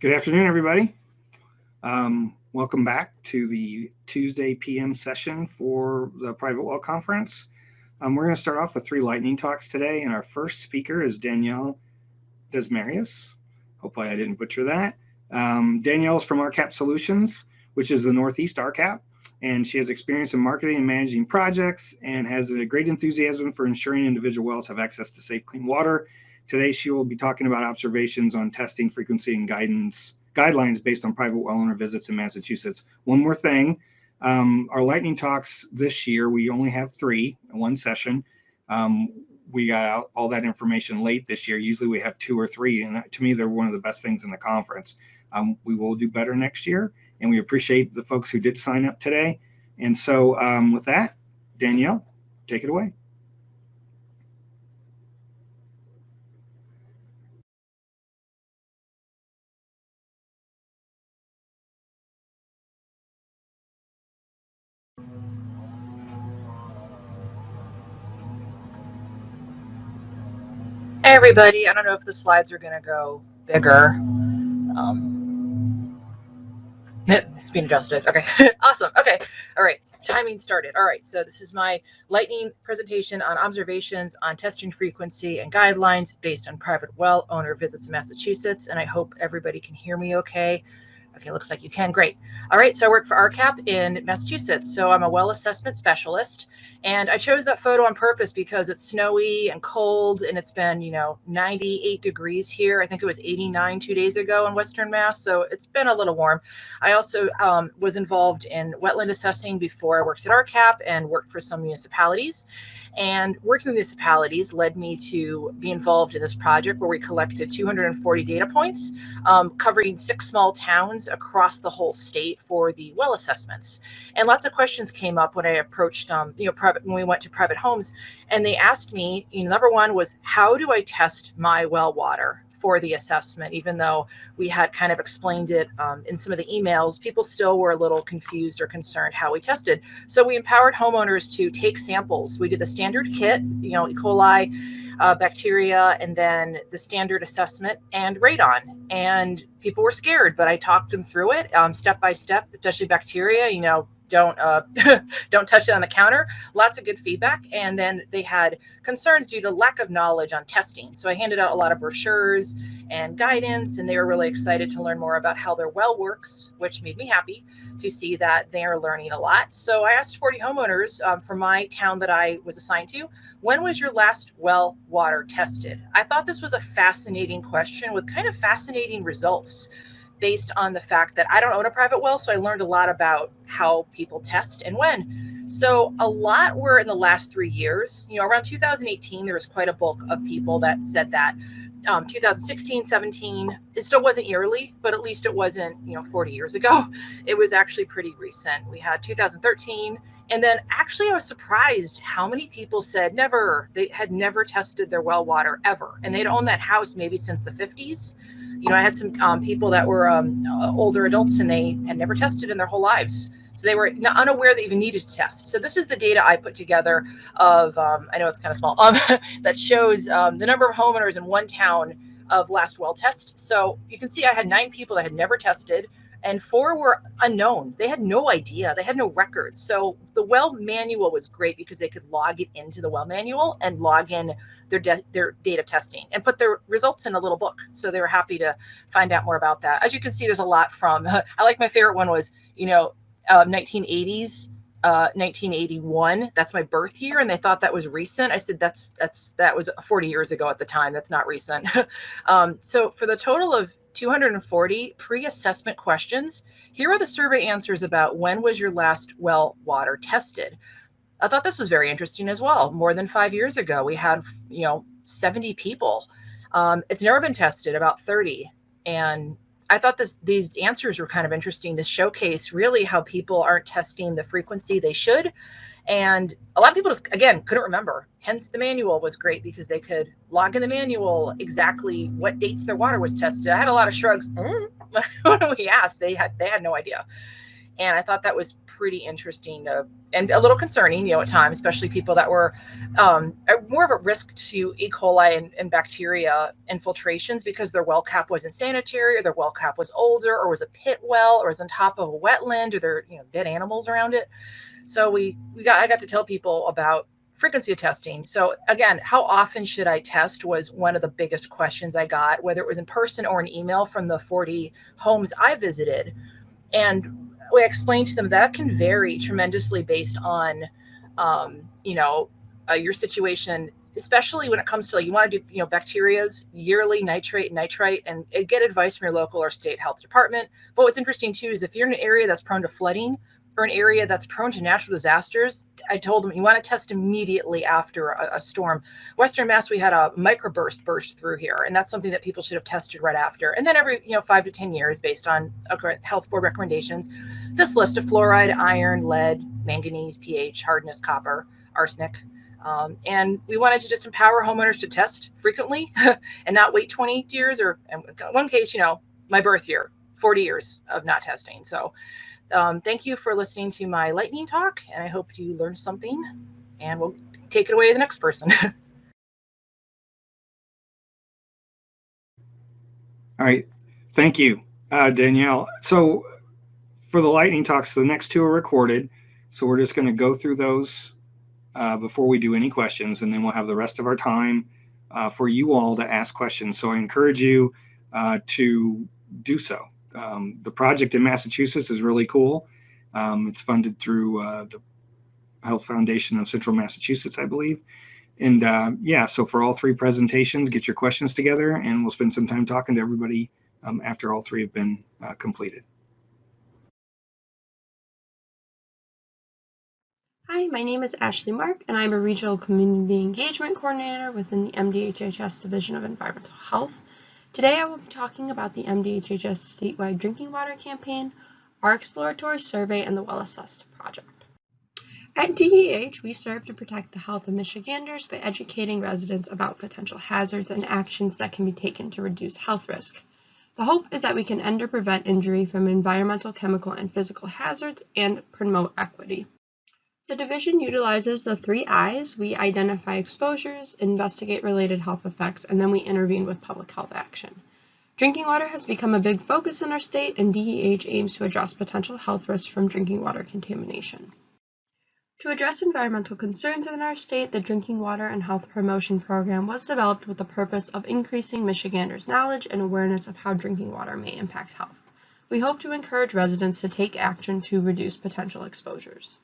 Good afternoon, everybody. Welcome back to the Tuesday PM session for the Private Well Conference. We're going to start off with 3 lightning talks today, and our first speaker is Danielle Desmarius. Hopefully I didn't butcher that. Danielle is from RCAP Solutions, which is the Northeast RCAP, and she has experience in marketing and managing projects and has a great enthusiasm for ensuring individual wells have access to safe, clean water. Today, she will be talking about observations on testing frequency and guidelines based on private well owner visits in Massachusetts. One more thing, our lightning talks this year, we only have 3 in one session. We got out all that information late this year. Usually we have 2 or 3, and to me, they're one of the best things in the conference. We will do better next year, and we appreciate the folks who did sign up today. And so with that, Danielle, take it away. Hey everybody, I don't know if the slides are going to go bigger. It's being adjusted. Okay, awesome. Okay, all right, timing started. All right, so this is my lightning presentation on observations on testing frequency and guidelines based on private well owner visits in Massachusetts, and I hope everybody can hear me okay. Okay, looks like you can. Great. All right, so I work for RCAP in Massachusetts. So I'm a well assessment specialist. And I chose that photo on purpose because it's snowy and cold and it's been, 98 degrees here. I think it was 89 2 days ago in Western Mass. So it's been a little warm. I also was involved in wetland assessing before I worked at RCAP and worked for some municipalities. And working with municipalities led me to be involved in this project where we collected 240 data points, covering 6 small towns across the whole state for the well assessments. And lots of questions came up when I approached, when we went to private homes, and they asked me, number one was, how do I test my well water for the assessment? Even though we had kind of explained it in some of the emails, people still were a little confused or concerned how we tested. So we empowered homeowners to take samples. We did the standard kit, E. coli, bacteria, and then the standard assessment and radon. And people were scared, but I talked them through it step by step, especially bacteria, don't touch it on the counter. Lots of good feedback. And then they had concerns due to lack of knowledge on testing. So I handed out a lot of brochures and guidance, and they were really excited to learn more about how their well works, which made me happy to see that they are learning a lot. So I asked 40 homeowners from my town that I was assigned to, when was your last well water tested? I thought this was a fascinating question with kind of fascinating results, based on the fact that I don't own a private well. So I learned a lot about how people test and when. So a lot were in the last 3 years. Around 2018, there was quite a bulk of people that said that. 2016, 17, it still wasn't yearly, but at least it wasn't, 40 years ago. It was actually pretty recent. We had 2013. And then actually I was surprised how many people said they had never tested their well water ever. And they'd owned that house maybe since the 50s. I had some people that were older adults and they had never tested in their whole lives. So they were unaware they even needed to test. So this is the data I put together of, I know it's kind of small, that shows the number of homeowners in one town of last well test. So you can see I had 9 people that had never tested and 4 were unknown. They had no idea. They had no records. So the well manual was great because they could log it into the well manual and log in their date of testing and put their results in a little book. So they were happy to find out more about that. As you can see, there's a lot from, I like my favorite one was, 1980s, 1981. That's my birth year. And they thought that was recent. I said, that was 40 years ago at the time. That's not recent. So for the total of 240 pre-assessment questions, here are the survey answers about when was your last well water tested. I thought this was very interesting as well. More than 5 years ago, we had, 70 people. It's never been tested, about 30. And I thought these answers were kind of interesting to showcase really how people aren't testing the frequency they should. And a lot of people just, again, couldn't remember. Hence, the manual was great because they could log in the manual exactly what dates their water was tested. I had a lot of shrugs when we asked. They had no idea. And I thought that was pretty interesting and a little concerning, at times, especially people that were more of a risk to E. coli and bacteria infiltrations because their well cap wasn't sanitary, or their well cap was older, or was a pit well, or was on top of a wetland, or there dead animals around it. So I got to tell people about frequency of testing. So again, how often should I test was one of the biggest questions I got, whether it was in person or an email from the 40 homes I visited. And we explained to them that can vary tremendously based on, your situation, especially when it comes to you want to do, bacterias, yearly nitrate, and get advice from your local or state health department. But what's interesting too is if you're in an area that's prone to flooding or an area that's prone to natural disasters, I told them you want to test immediately after a storm. Western Mass, we had a microburst burst through here, and that's something that people should have tested right after. And then every 5 to 10 years, based on health board recommendations, this list of fluoride, iron, lead, manganese, pH, hardness, copper, arsenic. And we wanted to just empower homeowners to test frequently and not wait 20 years, or in one case, my birth year, 40 years of not testing. So thank you for listening to my lightning talk, and I hope you learned something, and we'll take it away to the next person. All right. Thank you, Danielle. So for the lightning talks, the next two are recorded. So we're just going to go through those before we do any questions, and then we'll have the rest of our time for you all to ask questions. So I encourage you to do so. The project in Massachusetts is really cool. It's funded through the Health Foundation of Central Massachusetts, I believe. And so for all three presentations, get your questions together, and we'll spend some time talking to everybody after all three have been completed. Hi, my name is Ashley Mark, and I'm a Regional Community Engagement Coordinator within the MDHHS Division of Environmental Health. Today I will be talking about the MDHHS Statewide Drinking Water Campaign, our exploratory survey, and the Well Assessed project. At DEH, we serve to protect the health of Michiganders by educating residents about potential hazards and actions that can be taken to reduce health risk. The hope is that we can end or prevent injury from environmental, chemical, and physical hazards and promote equity. The division utilizes the 3 I's. We identify exposures, investigate related health effects, and then we intervene with public health action. Drinking water has become a big focus in our state, and DEH aims to address potential health risks from drinking water contamination. To address environmental concerns in our state, the Drinking Water and Health Promotion Program was developed with the purpose of increasing Michiganders' knowledge and awareness of how drinking water may impact health. We hope to encourage residents to take action to reduce potential exposures.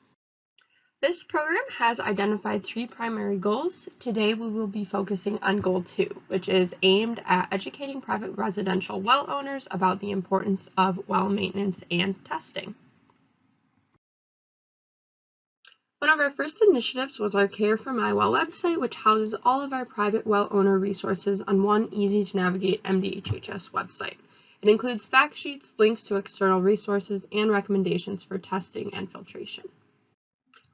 This program has identified 3 primary goals. Today we will be focusing on Goal 2, which is aimed at educating private residential well owners about the importance of well maintenance and testing. One of our first initiatives was our Care for My Well website, which houses all of our private well owner resources on one easy-to-navigate MDHHS website. It includes fact sheets, links to external resources, and recommendations for testing and filtration.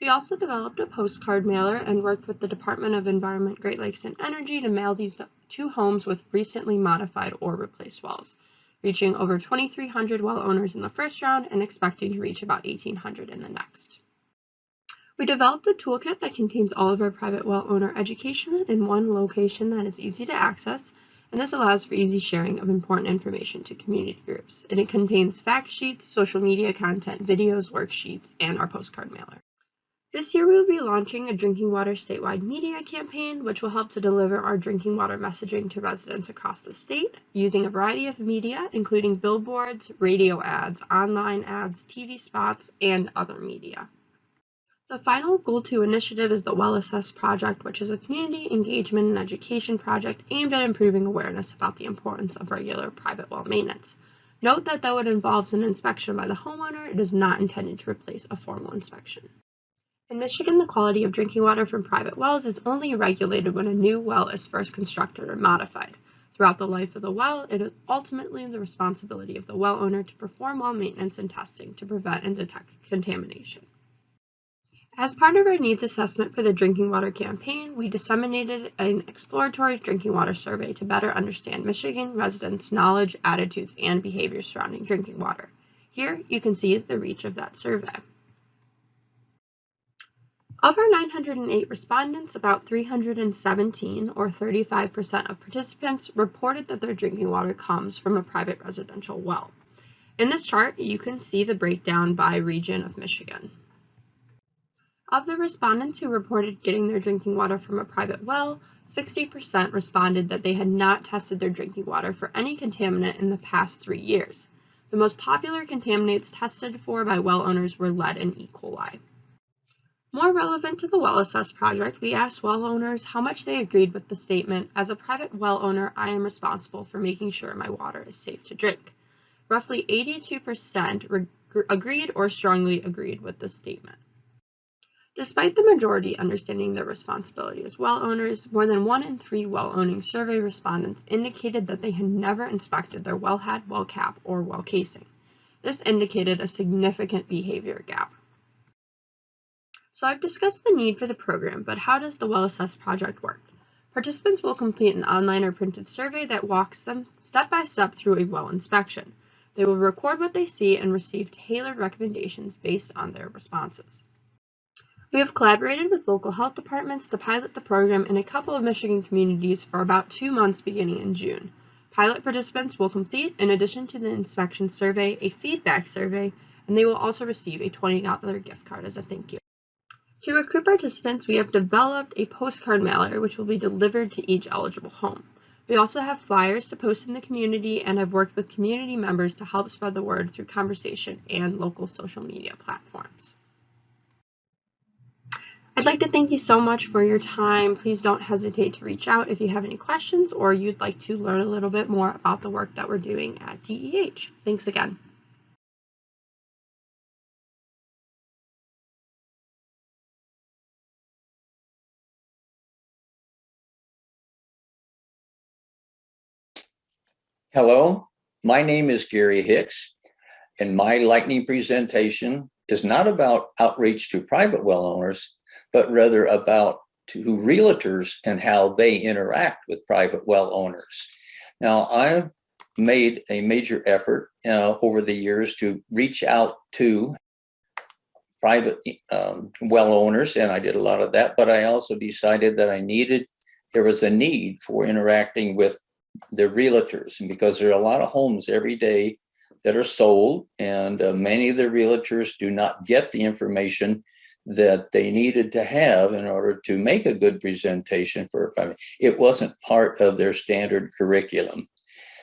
We also developed a postcard mailer and worked with the Department of Environment, Great Lakes, and Energy to mail these to homes with recently modified or replaced wells, reaching over 2,300 well owners in the first round and expecting to reach about 1,800 in the next. We developed a toolkit that contains all of our private well owner education in one location that is easy to access, and this allows for easy sharing of important information to community groups. And it contains fact sheets, social media content, videos, worksheets, and our postcard mailer. This year we will be launching a drinking water statewide media campaign, which will help to deliver our drinking water messaging to residents across the state using a variety of media, including billboards, radio ads, online ads, TV spots, and other media. The final Goal 2 initiative is the Well Assessed project, which is a community engagement and education project aimed at improving awareness about the importance of regular private well maintenance. Note that though it involves an inspection by the homeowner, it is not intended to replace a formal inspection. In Michigan, the quality of drinking water from private wells is only regulated when a new well is first constructed or modified. Throughout the life of the well, it is ultimately the responsibility of the well owner to perform well maintenance and testing to prevent and detect contamination. As part of our needs assessment for the Drinking Water campaign, we disseminated an exploratory drinking water survey to better understand Michigan residents' knowledge, attitudes, and behaviors surrounding drinking water. Here you can see the reach of that survey. Of our 908 respondents, about 317, or 35% of participants, reported that their drinking water comes from a private residential well. In this chart, you can see the breakdown by region of Michigan. Of the respondents who reported getting their drinking water from a private well, 60% responded that they had not tested their drinking water for any contaminant in the past 3 years. The most popular contaminants tested for by well owners were lead and E. coli. More relevant to the Well Assess project, we asked well owners how much they agreed with the statement, "As a private well owner, I am responsible for making sure my water is safe to drink." Roughly 82% agreed or strongly agreed with this statement. Despite the majority understanding their responsibility as well owners, more than 1 in 3 well-owning survey respondents indicated that they had never inspected their wellhead, well cap, or well casing. This indicated a significant behavior gap. So I've discussed the need for the program, but how does the Well Assess project work? Participants will complete an online or printed survey that walks them step by step through a well inspection. They will record what they see and receive tailored recommendations based on their responses. We have collaborated with local health departments to pilot the program in a couple of Michigan communities for about 2 months beginning in June. Pilot participants will complete, in addition to the inspection survey, a feedback survey, and they will also receive a $20 gift card as a thank you. To recruit participants, we have developed a postcard mailer which will be delivered to each eligible home. We also have flyers to post in the community and have worked with community members to help spread the word through conversation and local social media platforms. I'd like to thank you so much for your time. Please don't hesitate to reach out if you have any questions or you'd like to learn a little bit more about the work that we're doing at DEH. Thanks again. Hello, my name is Gary Hicks, and my lightning presentation is not about outreach to private well owners, but rather about to realtors and how they interact with private well owners. Now, I've made a major effort over the years to reach out to private well owners, and I did a lot of that, but I also decided that there was a need for interacting with the realtors, and because there are a lot of homes every day that are sold, and many of the realtors do not get the information that they needed to have in order to make a good presentation for a private. It wasn't part of their standard curriculum.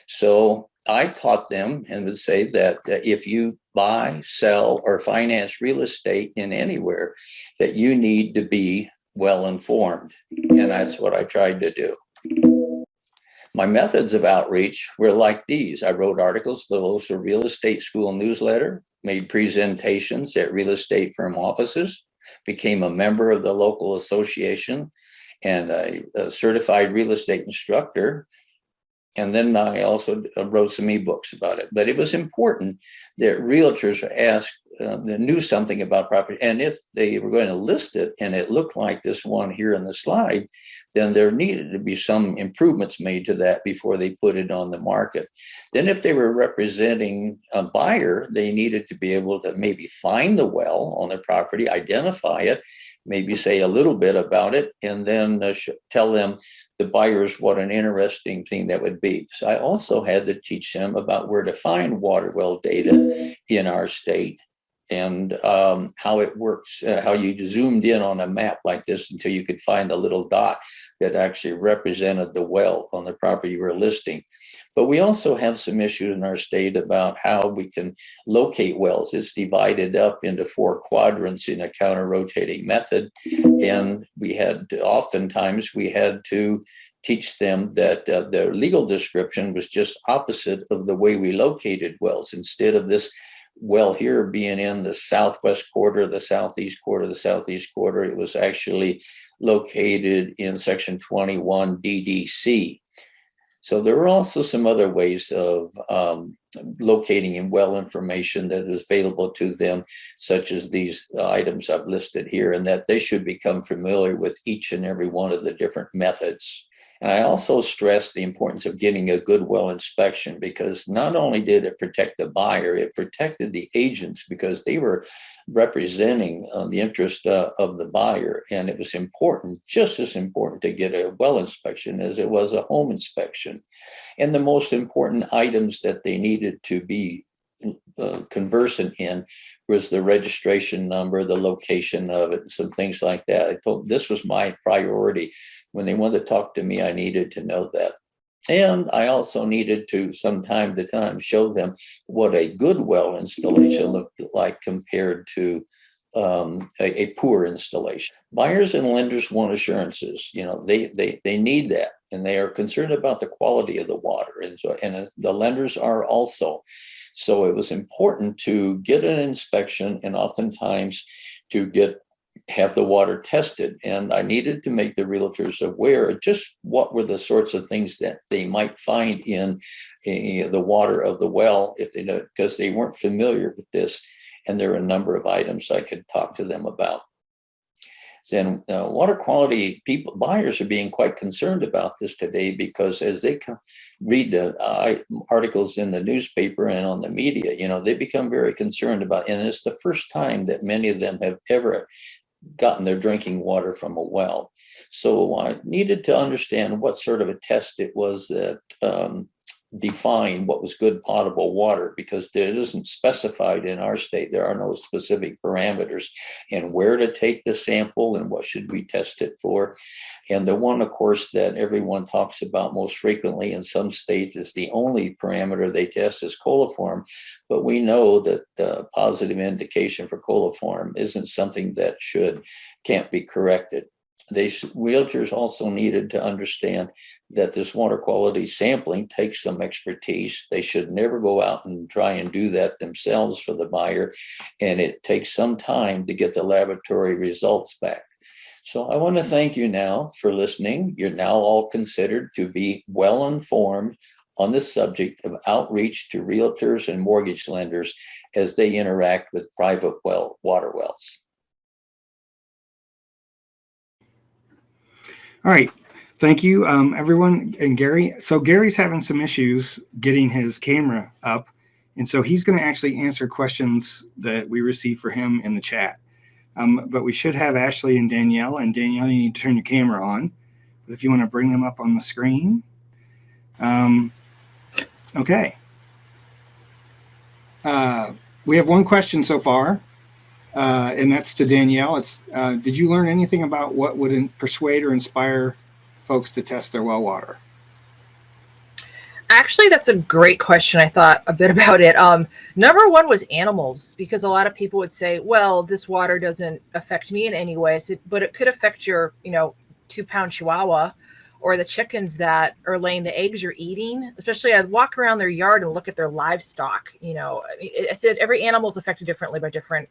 So I taught them and would say that if you buy, sell, or finance real estate in anywhere, that you need to be well informed. And that's what I tried to do. My methods of outreach were like these. I wrote articles for the local real estate school newsletter, made presentations at real estate firm offices, became a member of the local association and a certified real estate instructor. And then I also wrote some ebooks about it. But it was important that realtors knew something about property. And if they were going to list it and it looked like this one here in the slide, then there needed to be some improvements made to that before they put it on the market. Then if they were representing a buyer, they needed to be able to maybe find the well on the property, identify it, maybe say a little bit about it, and then tell them, the buyers, what an interesting thing that would be. So I also had to teach them about where to find water well data in our state and how it works, how you zoomed in on a map like this until you could find the little dot that actually represented the well on the property you were listing. But we also have some issues in our state about how we can locate wells. It's divided up into 4 quadrants in a counter-rotating method. And oftentimes we had to teach them that their legal description was just opposite of the way we located wells. Instead of this well here being in the southwest quarter, the southeast quarter, the southeast quarter, it was actually located in section 21 DDC. So there are also some other ways of locating in well information that is available to them, such as these items I've listed here, and that they should become familiar with each and every one of the different methods. And I also stressed the importance of getting a good well inspection, because not only did it protect the buyer, it protected the agents, because they were representing the interest of the buyer. And it was important, just as important, to get a well inspection as it was a home inspection. And the most important items that they needed to be conversant in was the registration number, the location of it, and some things like that. I told this was my priority. When they wanted to talk to me, I needed to know that. And I also needed to, from time to time, show them what a good well installation looked like compared to a poor installation. Buyers and lenders want assurances. They need that, and they are concerned about the quality of the water, and the lenders are also. So it was important to get an inspection, and oftentimes to have the water tested. And I needed to make the realtors aware of just what were the sorts of things that they might find in the water of the well, if they know, because they weren't familiar with this. And there are a number of items I could talk to them about. And water quality buyers are being quite concerned about this today, because as they read the articles in the newspaper and on the media, they become very concerned about, and it's the first time that many of them have ever gotten their drinking water from a well. So I needed to understand what sort of a test it was that defined what was good potable water, because there isn't specified in our state. There are no specific parameters in where to take the sample and what should we test it for. And the one, of course, that everyone talks about most frequently in some states is the only parameter they test is coliform. But we know that the positive indication for coliform isn't something that can't be corrected. Realtors also needed to understand that this water quality sampling takes some expertise. They should never go out and try and do that themselves for the buyer. And it takes some time to get the laboratory results back. So I want to thank you now for listening. You're now all considered to be well informed on the subject of outreach to realtors and mortgage lenders as they interact with private water wells. All right. Thank you, everyone. And Gary. So Gary's having some issues getting his camera up. And so he's going to actually answer questions that we received for him in the chat. But we should have Ashley and Danielle. And Danielle, you need to turn your camera on. But if you want to bring them up on the screen. Okay. We have one question so far. And that's to Danielle. It's did you learn anything about what would persuade or inspire folks to test their well water? Actually, that's a great question. I thought a bit about it. Number one was animals, because a lot of people would say, well, this water doesn't affect me in any way, but it could affect your 2-pound Chihuahua or the chickens that are laying the eggs you're eating. Especially, I'd walk around their yard and look at their livestock. I said every animal is affected differently by different,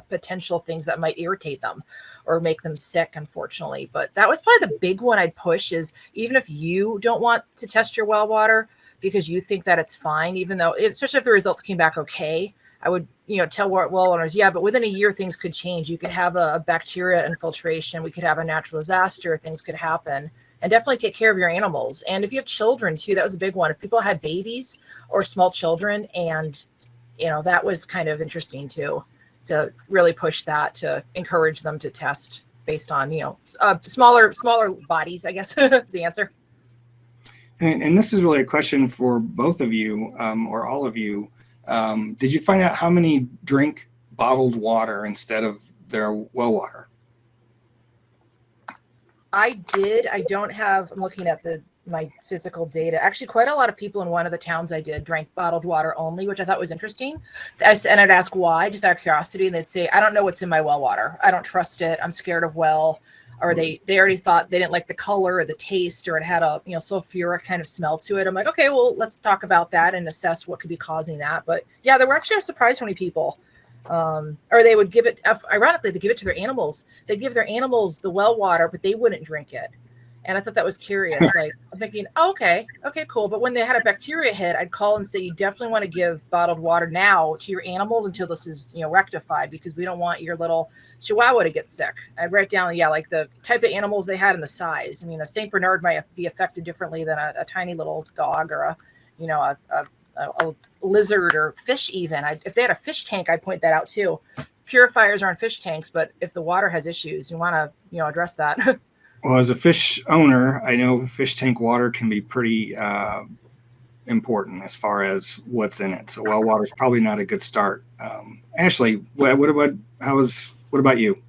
potential things that might irritate them or make them sick, unfortunately. But that was probably the big one I'd push, is even if you don't want to test your well water because you think that it's fine, even though, especially if the results came back okay, I would, tell well owners, yeah, but within a year, things could change. You could have a bacteria infiltration. We could have a natural disaster. Things could happen. And definitely take care of your animals. And if you have children too, that was a big one. If people had babies or small children, and that was kind of interesting too, to really push that, to encourage them to test based on smaller bodies, I guess. Is the answer. And this is really a question for both of you, or all of you. Did you find out how many drink bottled water instead of their well water? I did. I don't have, I'm looking at my physical data. Actually, quite a lot of people in one of the towns I did drank bottled water only, which I thought was interesting. And I'd ask why, just out of curiosity. And they'd say, I don't know what's in my well water. I don't trust it. I'm scared of well. Or they already thought they didn't like the color or the taste, or it had a sulfuric kind of smell to it. I'm like, okay, well, let's talk about that and assess what could be causing that. But yeah, there were actually a surprise how many people. Or they would give it, ironically, they give it to their animals. They'd give their animals the well water, but they wouldn't drink it. And I thought that was curious. Like, I'm thinking, oh, okay, cool. But when they had a bacteria hit, I'd call and say, you definitely want to give bottled water now to your animals until this is, rectified, because we don't want your little Chihuahua to get sick. I'd write down, like the type of animals they had and the size. I mean, a St. Bernard might be affected differently than a tiny little dog, or a lizard or fish even. If they had a fish tank, I'd point that out too. Purifiers aren't fish tanks, but if the water has issues, you want to, address that. Well, as a fish owner, I know fish tank water can be pretty important as far as what's in it. So well water is probably not a good start. Ashley, what about you?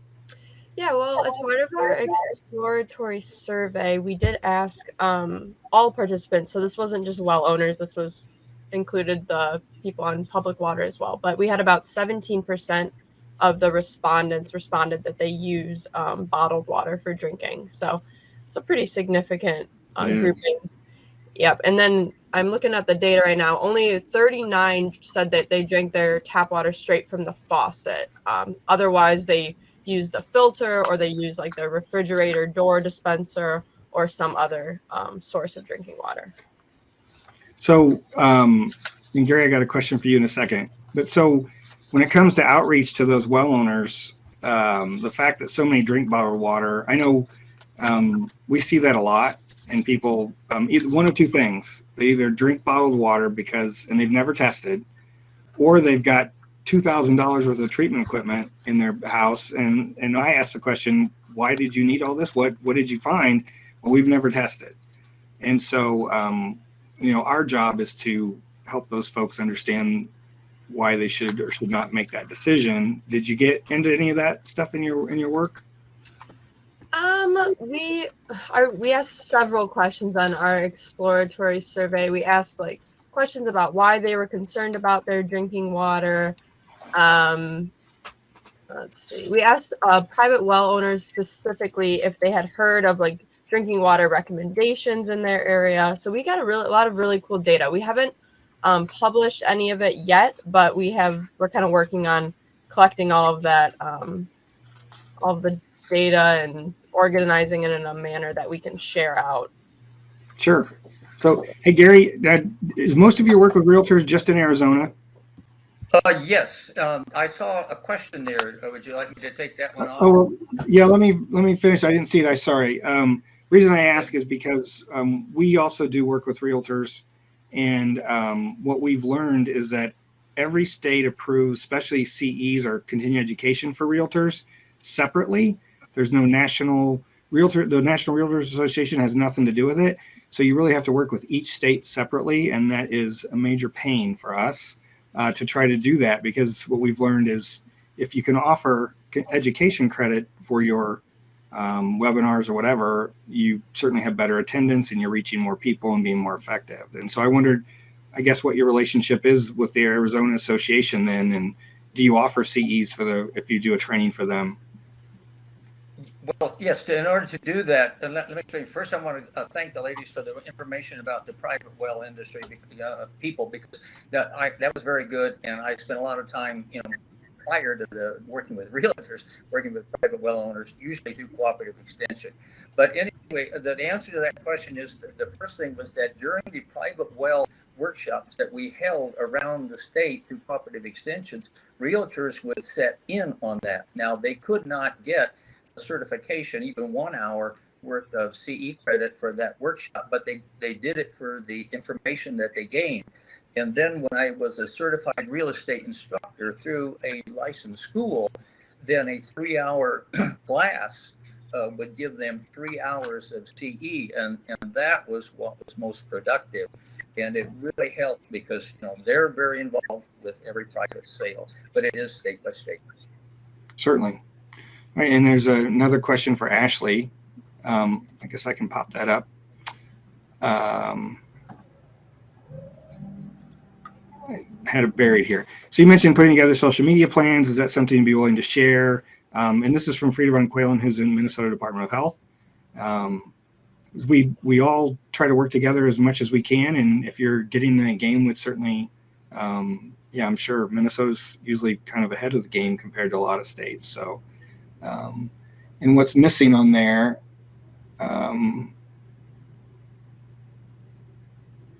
Yeah, well, as part of our exploratory survey, we did ask all participants. So this wasn't just well owners. This was included the people on public water as well. But we had about 17% of the respondents responded that they use bottled water for drinking. So it's a pretty significant grouping. Yep. And then I'm looking at the data right now. Only 39 said that they drank their tap water straight from the faucet. Otherwise, they use the filter, or they use like the refrigerator door dispenser or some other source of drinking water. So, and Gary, I got a question for you in a second. But so when it comes to outreach to those well owners, the fact that so many drink bottled water, I know we see that a lot. And people, either one of two things: they either drink bottled water and they've never tested, or they've got $2,000 worth of treatment equipment in their house. And I asked the question, why did you need all this? What did you find? Well, we've never tested. And so, our job is to help those folks understand why they should or should not make that decision. Did you get into any of that stuff in your work? We asked several questions on our exploratory survey. We asked questions about why they were concerned about their drinking water. Let's see. We asked private well owners specifically if they had heard of drinking water recommendations in their area. So we got a lot of really cool data. We haven't published any of it yet, but we're kind of working on collecting all of that, all of the data, and organizing it in a manner that we can share out. Sure. So, hey, Gary, is most of your work with realtors just in Arizona? Yes. I saw a question there. Would you like me to take that one off? Oh, well, yeah. Let me finish. I didn't see it. I'm sorry. Reason I ask is because we also do work with realtors, and what we've learned is that every state approves, especially CEs or continuing education for realtors, separately. There's no national realtor. The National Realtors Association has nothing to do with it. So you really have to work with each state separately, and that is a major pain for us to try to do that, because what we've learned is if you can offer education credit for your webinars or whatever, you certainly have better attendance and you're reaching more people and being more effective. And so I wondered, I guess, what your relationship is with the Arizona Association then, and do you offer CEs if you do a training for them? Well, yes, in order to do that, and let me tell you, first I want to thank the ladies for the information about the private well industry, people, because that was very good. And I spent a lot of time, prior to working with realtors, working with private well owners, usually through cooperative extension. But anyway, the answer to that question is the first thing was that during the private well workshops that we held around the state through cooperative extensions, realtors would set in on that. Now, they could not get certification, even 1 hour worth of CE credit for that workshop, but they did it for the information that they gained. And then when I was a certified real estate instructor through a licensed school, then a 3-hour class would give them 3 hours of CE, and that was what was most productive. And it really helped because they're very involved with every private sale, but it is state by state. Certainly. All right, and there's another question for Ashley. I guess I can pop that up. I had it buried here. So you mentioned putting together social media plans. Is that something you'd be willing to share? And this is from Frida Von Qualen, who's in Minnesota Department of Health. We all try to work together as much as we can. And if you're getting in a game with certainly, I'm sure Minnesota's usually kind of ahead of the game compared to a lot of states. So, and what's missing on there,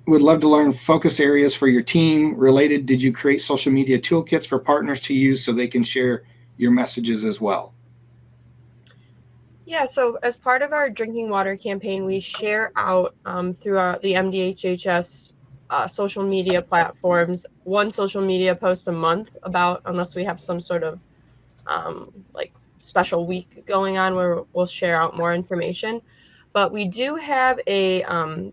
would love to learn focus areas for your team. Related, did you create social media toolkits for partners to use so they can share your messages as well? Yeah, so as part of our drinking water campaign, we share out through the MDHHS social media platforms, one social media post a month about, unless we have some sort of like special week going on where we'll share out more information. But we do have a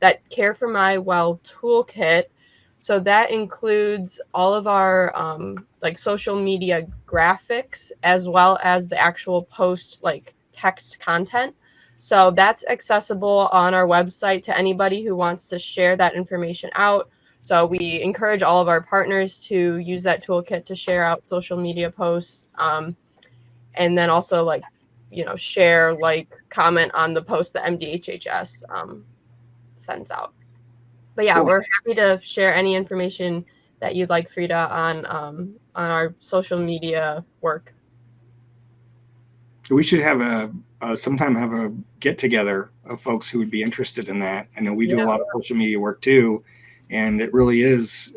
that Care for My Well toolkit. So that includes all of our like social media graphics as well as the actual post like text content. So that's accessible on our website to anybody who wants to share that information out. So we encourage all of our partners to use that toolkit to share out social media posts. And then also like, share, like, comment on the post that MDHHS sends out. But yeah, Cool. We're happy to share any information that you'd like, Frida, on our social media work. So we should have sometime have a get together of folks who would be interested in that. I know we do a lot of social media work too, and it really is.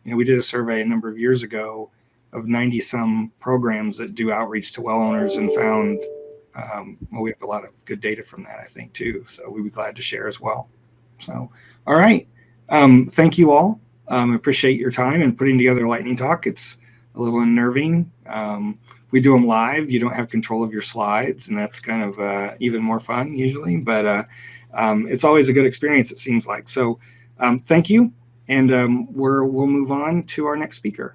We did a survey a number of years ago of 90 some programs that do outreach to well owners and found, we have a lot of good data from that, I think, too. So we'd be glad to share as well. So, all right. Thank you all. Appreciate your time and putting together a lightning talk. It's a little unnerving. We do them live. You don't have control of your slides, and that's kind of even more fun usually, but it's always a good experience, it seems like. So thank you. And we'll move on to our next speaker.